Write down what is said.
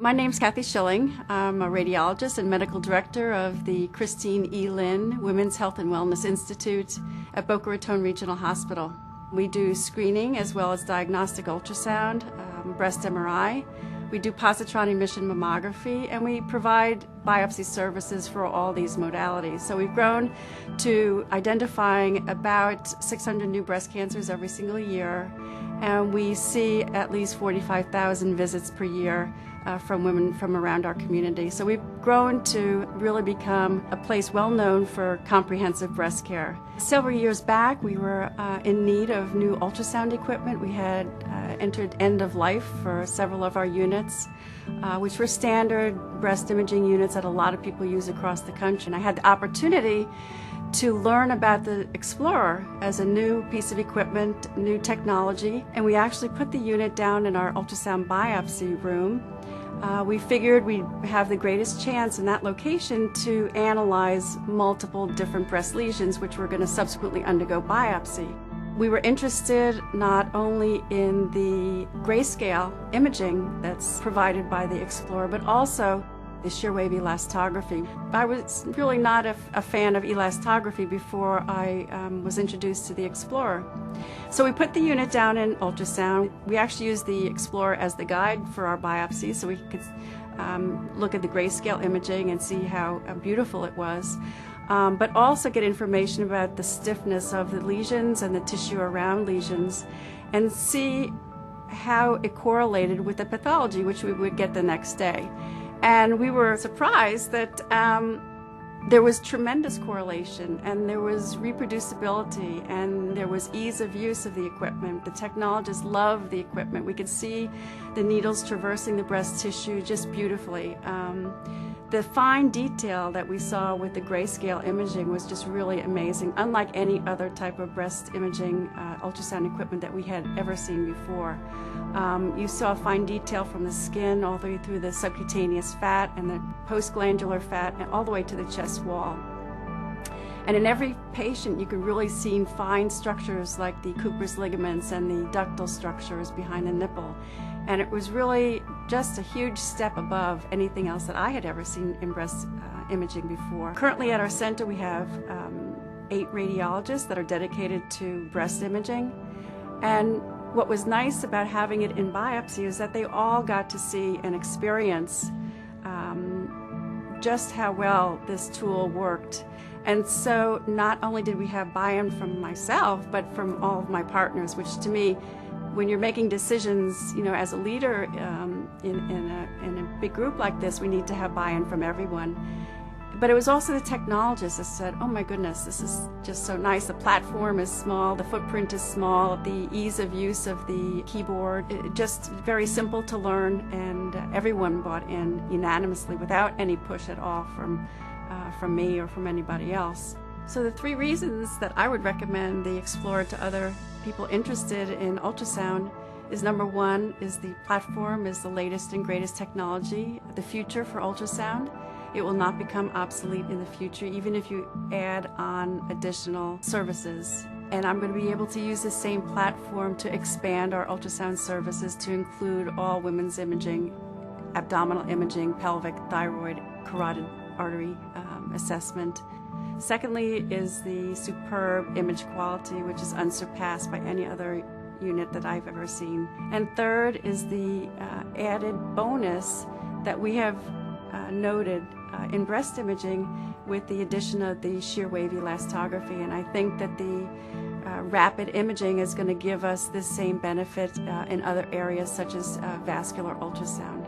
My name's Kathy Schilling. I'm a radiologist and medical director of the Christine E. Lynn Women's Health and Wellness Institute at Boca Raton Regional Hospital. We do screening as well as diagnostic ultrasound, breast MRI. We do positron emission mammography, and we provide biopsy services for all these modalities. So we've grown to identifying about 600 new breast cancers every single year, and we see at least 45,000 visits per year from women from around our community. So we've grown to really become a place well known for comprehensive breast care. Several years back, we were in need of new ultrasound equipment. We had entered end of life for several of our units, which were standard breast imaging units that a lot of people use across the country. And I had the opportunity to learn about the Explorer as a new piece of equipment, new technology, and we actually put the unit down in our ultrasound biopsy room. We figured we'd have the greatest chance in that location to analyze multiple different breast lesions, which were going to subsequently undergo biopsy. We were interested not only in the grayscale imaging that's provided by the Explorer, but also the shear wave elastography. I was really not a fan of elastography before I was introduced to the Explorer. So we put the unit down in ultrasound. We actually used the Explorer as the guide for our biopsy, so we could look at the grayscale imaging and see how beautiful it was, but also get information about the stiffness of the lesions and the tissue around lesions, and see how it correlated with the pathology, which we would get the next day. And we were surprised that there was tremendous correlation, and there was reproducibility, and there was ease of use of the equipment. The technologists loved the equipment. We could see the needles traversing the breast tissue just beautifully. The fine detail that we saw with the grayscale imaging was just really amazing, unlike any other type of breast imaging ultrasound equipment that we had ever seen before. You saw fine detail from the skin all the way through the subcutaneous fat and the postglandular fat and all the way to the chest wall. And in every patient, you could really see fine structures like the Cooper's ligaments and the ductal structures behind the nipple. And it was really just a huge step above anything else that I had ever seen in breast imaging before. Currently at our center, we have 8 radiologists that are dedicated to breast imaging. And what was nice about having it in biopsy is that they all got to see and experience just how well this tool worked. And so not only did we have buy-in from myself, but from all of my partners, which to me, when you're making decisions, you know, as a leader in a big group like this, we need to have buy-in from everyone. But it was also the technologists that said, oh my goodness, this is just so nice. The platform is small, the footprint is small, the ease of use of the keyboard, just very simple to learn, and everyone bought in unanimously without any push at all from me or from anybody else. So the 3 reasons that I would recommend the Explorer to other people interested in ultrasound is, number 1, is the platform is the latest and greatest technology, the future for ultrasound. It will not become obsolete in the future, even if you add on additional services. And I'm going to be able to use the same platform to expand our ultrasound services to include all women's imaging, abdominal imaging, pelvic, thyroid, carotid artery assessment. Secondly is the superb image quality, which is unsurpassed by any other unit that I've ever seen. And third is the added bonus that we have noted in breast imaging with the addition of the shear wave elastography. And I think that the rapid imaging is going to give us the same benefit in other areas such as vascular ultrasound.